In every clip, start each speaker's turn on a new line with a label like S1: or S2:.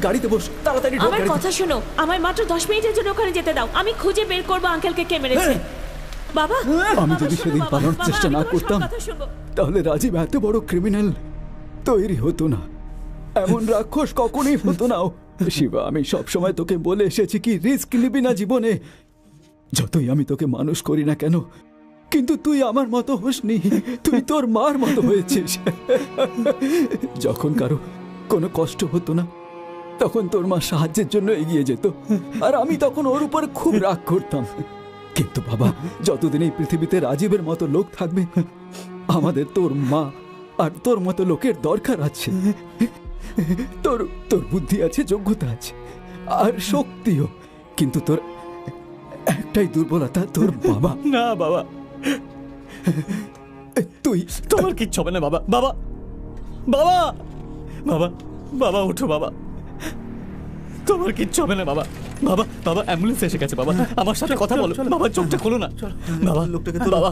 S1: গাড়িতে বস, তাড়াতাড়ি ঢোক
S2: আমার
S1: গাড়িতে।
S2: কথা শোনো, আমায় মাত্র 10 মিনিটের জন্য ওখানে যেতে দাও। আমি খুঁজে বের করবো আঙ্কেলকে কে মেরেছে। বাবা,
S1: আমি
S2: বাবা,
S1: যদি
S2: শোনো
S1: সেদিন
S2: বাবা,
S1: পালানোর
S2: বাবা,
S1: চেষ্টা
S2: আমি
S1: না
S2: তোমার সব
S1: করতাম,
S2: কথা শুনবো।
S1: তাহলে রাজীব এত বড় ক্রিমিনাল তৈরি হতো না, এমন রাক্ষস কখনোই হতো না। শিবা, আমি সব সময় তোকে বলে এসেছি কি রিস্ক নিবি না জীবনে। যতই আমি তোকে মানুষ করি না কেন, কিন্তু তুই আমার মতো হোসনি, তুই তোর মার মতো হয়েছিস। যখন কারো কোনো কষ্ট হতো না, তখন তোর মা সাহায্যের জন্য এগিয়ে যেত, আর আমি তখন ওর উপর খুব রাগ করতাম। কিন্তু বাবা, যতদিন এই পৃথিবীতে রাজীবের মতো লোক থাকবে, আমাদের তোর মা আর তোর মতো লোকের দরকার আছে। তোর তোর বুদ্ধি আছে, যোগ্যতা আছে আর শক্তিও, কিন্তু তোর একটাই দুর্বলতা, তোর বাবা।
S3: না বাবা,
S1: তুই
S3: তোমার কিচ্ছু হবে না বাবা। বাবা, বাবা, বাবা, বাবা ওঠো বাবা, তোমার কিচ্ছু হবে না বাবা। বাবা, বাবা অ্যাম্বুলেন্স এসে গেছে বাবা, আমার সাথে কথা বলো বাবা, চোখটা খোলো না বাবা।
S4: লোকটাকে
S3: বাবা,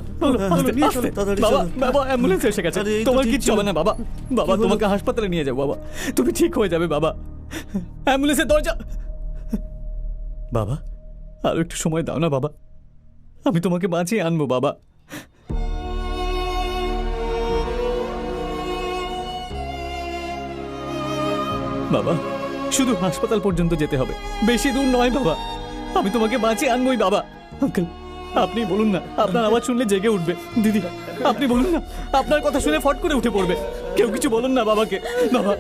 S3: আস্তে,
S4: নিয়ে চলো,
S3: আস্তে।
S4: তাড়াতাড়ি
S3: বাবা,
S4: চলো।
S3: বাবা অ্যাম্বুলেন্স এসে গেছে,
S4: আরে এই তো
S3: তোমার
S4: ঠিক
S3: কিচ্ছু
S4: ছিল।
S3: হবে না বাবা। বাবা,
S4: হলো?
S3: তোমাকে হাসপাতালে নিয়ে যাও বাবা, তুমি ঠিক হয়ে যাবে বাবা। অ্যাম্বুলেন্সের দরজা। বাবা, আরো একটু সময় দাও না বাবা, আমি তোমাকে বাঁচিয়ে আনবো বাবা। বাবা, শুধু হাসপাতাল পর্যন্ত যেতে হবে, বেশি দূর নয় বাবা, আমি তোমাকে বাঁচিয়ে আনবোই বাবা। আঙ্কেল, আপনি বলুন না, আপনার আওয়াজ শুনলে জেগে উঠবে। দিদি, আপনি বলুন না, আপনার কথা শুনে ফট করে উঠে পড়বে। কেউ কিছু বলুন না বাবাকে। বাবা,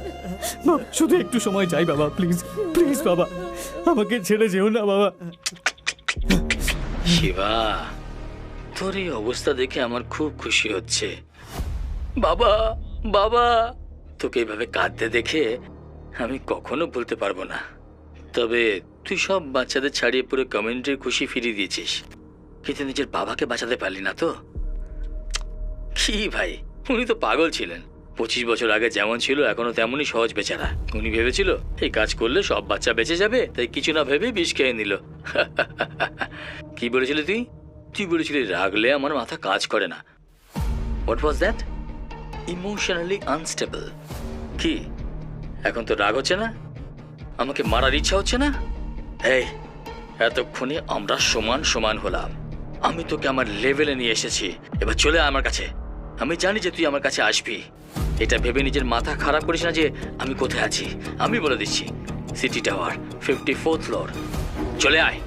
S3: বাবা, শুধু একটু সময় চাই বাবা, প্লিজ প্লিজ বাবা, আমাকে ছেড়ে যেও না বাবা।
S5: শিবা, তোর এই অবস্থা দেখে আমার খুব খুশি হচ্ছে। বাবা, বাবা, তোকে এইভাবে কাঁদতে দেখে আমি কখনো ভুলতে পারবো না। তবে তুই সব বাচ্চাদের ছাড়িয়ে পুরো কমিউনিটির খুশি ফিরিয়ে দিয়েছিস, কিন্তু নিজের বাবাকে বাঁচাতে পারলি না তো। কি ভাই, উনি তো পাগল ছিলেন। 25 বছর আগে যেমন ছিল এখনো তেমনই সহজ বেচারা। উনি ভেবেছিল এই কাজ করলে সব বাচ্চা বেঁচে যাবে, তাই কিছু না ভেবে বিষ খেয়ে নিল। কি বলেছিলি তুই? তুই বলেছিলি রাগলে আমার মাথা কাজ করে না। What was that? Emotionally unstable. কি এখন তো রাগ হচ্ছে না? আমাকে মারার ইচ্ছা হচ্ছে না? এই, এতক্ষণে আমরা সমান সমান হলাম। আমি তোকে আমার লেভেলে নিয়ে এসেছি, এবার চলে আয় আমার কাছে। আমি জানি যে তুই আমার কাছে আসবি। এটা ভেবে নিজের মাথা খারাপ করিস না যে আমি কোথায় আছি। আমি বলে দিচ্ছি, সিটি টাওয়ার, 54th ফ্লোর। চলে আয়।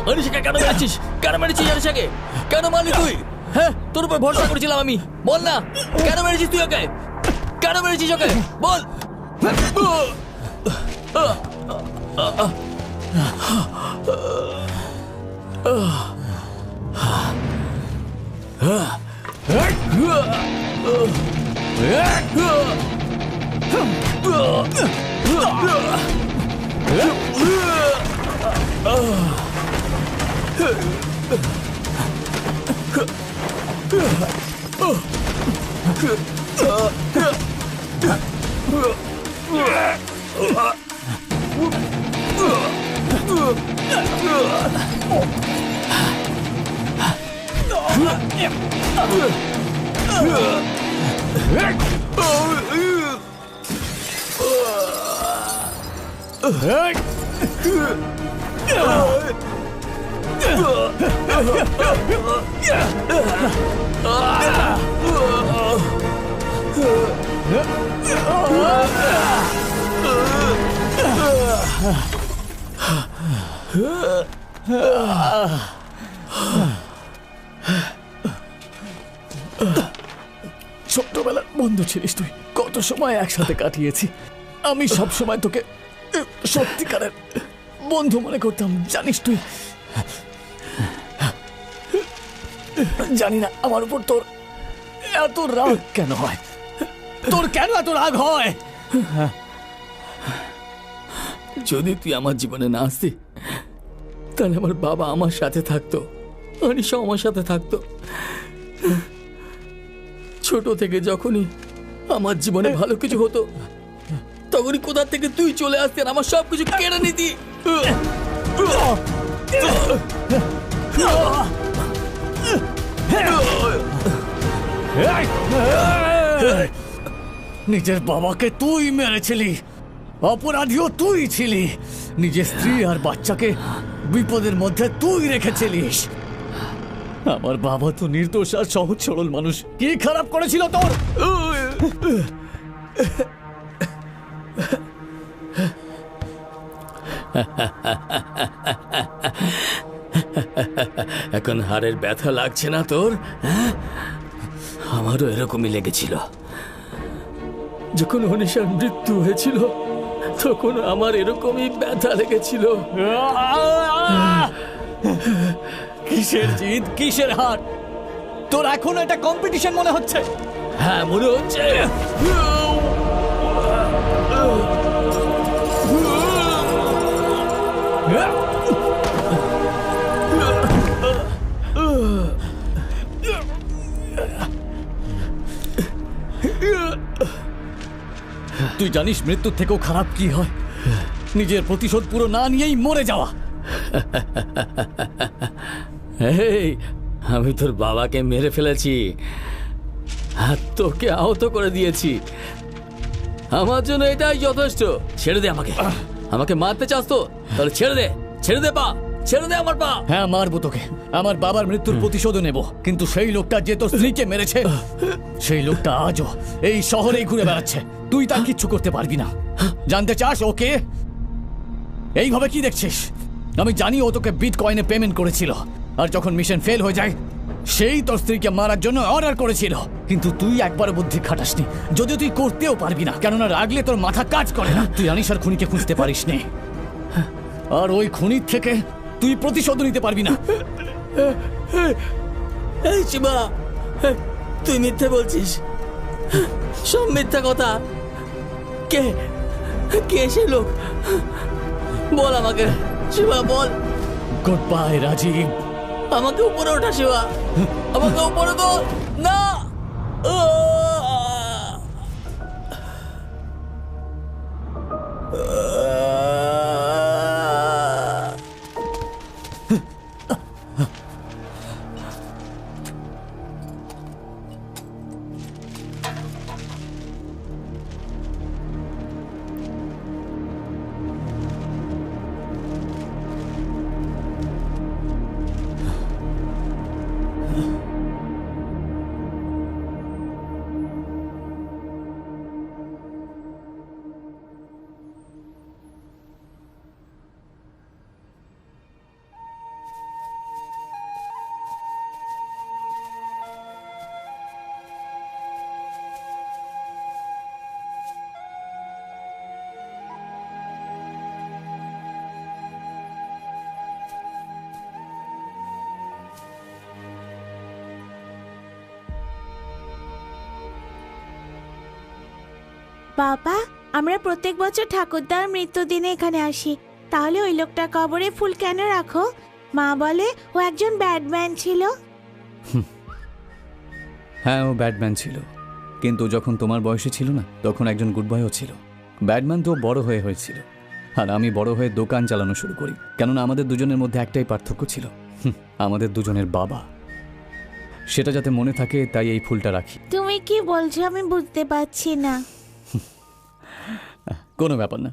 S5: অনিশাকে কেন মেরেছিস? কেন মেরেছিস অনিশাকে? কেন মারলি তুই? হ্যাঁ, তোর উপর ভরসা করেছিলাম আমি। বল না, কেন মেরেছিস তুই ওকে? কেন মেরেছিস ওকে? বল।
S3: ছোট্টবেলার বন্ধু ছিলিস তুই, কত সময় একসাথে কাটিয়েছি। আমি সব সময় তোকে সত্যিকারের বন্ধু মনে করতাম, জানিস তুই। জানি না আমার উপর তোর এত রাগ কেন হয়, তোর কেন এত রাগ হয়?
S5: যদি তুই আমার জীবনে না আসতি, তাহলে আমার বাবা আমার সাথে থাকতো, অনিশা আমার সাথে থাকতো। ছোট থেকে যখনই আমার জীবনে ভালো কিছু হতো, তখনই কোথা থেকে তুই চলে আসতি আর আমার সবকিছু কেড়ে নিতি।
S3: নিজের বাবাকে তুই মেরেছিলি, অপরাধীও তুই ছিলি, নিজের স্ত্রী আর বাচ্চাকে বিপদের মধ্যে তুই রেখেছিলিস। আমার বাবা তো নির্দোষ আর সহজ সরল মানুষ, কি খারাপ করেছিল তোর?
S5: এখন হাড়ের ব্যথা লাগছে না তোর? হ্যাঁ, আমারও এরকমই লেগেছিল। যখন অনিশার মৃত্যু হয়েছিল, তখন আমার এরকমই ব্যথা লেগেছিল।
S3: কিসের জিত, কিসের হার? তোর এখনো এটা কম্পিটিশন মনে হচ্ছে?
S5: হ্যাঁ, মনে হচ্ছে।
S3: তুই জানিস মৃত্যুর থেকেও খারাপ কি হয়? নিজের প্রতিশোধ পুরো না নিয়েই মরে যাওয়া।
S5: এই, আমি তোর বাবাকে মেরে ফেলেছি আর তোকে আহত করে দিয়েছি। আমার জন্য এটাই যথেষ্ট। ছেড়ে দে আমাকে। আমাকে মারতে চাস তো? তাহলে ছেড়ে দে, ছেড়ে দে পা, ছেড়ে দে আমার পা।
S3: হ্যাঁ, মারবো তোকে, আমার বাবার মৃত্যুর প্রতিশোধও নেব। কিন্তু সেই লোকটা যে তোর স্ত্রীকে মেরেছে, সেই লোকটা আজও এই শহরেই ঘুরে বেড়াচ্ছে। তুই তার কিচ্ছু করতে পারবি না। জানতে চাস ওকে? এইভাবে কি দেখছিস? আমি জানি ও তোকে বিটকয়েনে পেমেন্ট করেছিল, আর যখন মিশন ফেল হয়ে যায়, সেই তোর স্ত্রীকে মারার জন্য অর্ডার করেছিল। কিন্তু তুই একবারও বুদ্ধি খাটাসনি, যদিও তুই করতেও পারবি না, কেননা রাগলে তোর মাথা কাজ করে না। তুই আনিশার খুনিকে খুঁজতে পারিসনি, আর ওই খুনির থেকে তুই প্রতিশোধ নিতে পারবি না।
S5: এই শিবা, তুই মিথ্যে বলছিস, সব মিথ্যা কথা। কে কে সে লোক? বল আমাকে শিবা, বল।
S3: Goodbye Rajiv.
S5: আমাকে উপরে ওঠা শিবা, আমাকে উপরে তো না।
S4: বাবা, আমরা প্রত্যেক বছর ঠাকুরদার মৃত্যুদিনে এখানে আসি, তাহলে ওই লোকটার কবরে ফুল কেন রাখো? মা বলে ও একজন ব্যাটম্যান ছিল।
S3: হ্যাঁ, ও ব্যাটম্যান ছিল, কিন্তু যখন তোমার বয়সে ছিল না তখন একজন গুড বয়ও ছিল। ব্যাটম্যান তো বড় হয়েছিল, আর আমি বড় হয়ে দোকান চালানো শুরু করি, কেননা আমাদের দুজনের মধ্যে একটাই পার্থক্য ছিল, আমাদের দুজনের বাবা। সেটা যাতে মনে থাকে তাই এই ফুলটা রাখি।
S4: তুমি কি বলছো আমি বুঝতে পারছি না।
S3: কোনো ব্যাপার না।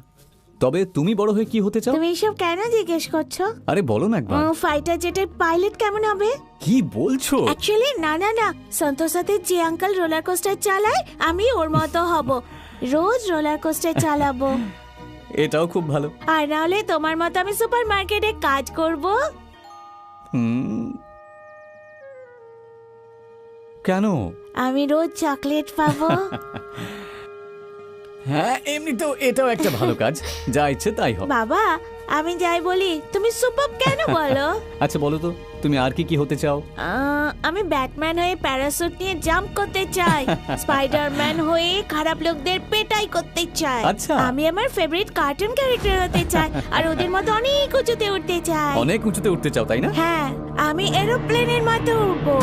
S3: তবে তুমি বড় হয়ে কি হতে চাও?
S4: তুমি এসব কেন জিজ্ঞেস করছো?
S3: আরে বলো না একবার।
S4: ফাইটার জেটের পাইলট কেমন হবে?
S3: কি বলছো?
S4: অ্যাকচুয়ালি না, সন্তোষ সাথে যে আঙ্কেল রোলার কোস্টার চালায় আমি ওর মতো হব, রোজ রোলার কোস্টার চালাবো।
S3: এটাও খুব ভালো।
S4: আর নাহলে তোমার মতো আমি সুপার মার্কেটে কাজ করব।
S3: কেন?
S4: আমি রোজ চকলেট পাবো।
S3: হ্যাঁ, এমনিতেও এটাও একটা ভালো কাজ, যা ইচ্ছে তাই হবে।
S4: বাবা, আমি যাই বলি তুমি সুপার কেন বলো?
S3: আচ্ছা বলো তো, তুমি আর কি হতে চাও?
S4: আমি ব্যাটম্যান হয়ে প্যারাসুট নিয়ে জাম্প করতে চাই, স্পাইডারম্যান হয়ে খারাপ লোকদের পেটাই করতে চাই।
S3: আচ্ছা।
S4: আমি আমার ফেভারিট কার্টুন ক্যারেক্টার হতে চাই, আর ওদের মতো অনেক উঁচুতে উঠতে চাই।
S3: অনেক উঁচুতে উঠতে চাও, তাই না?
S4: হ্যাঁ, আমি এরোপ্লেনের মতো উঠবো।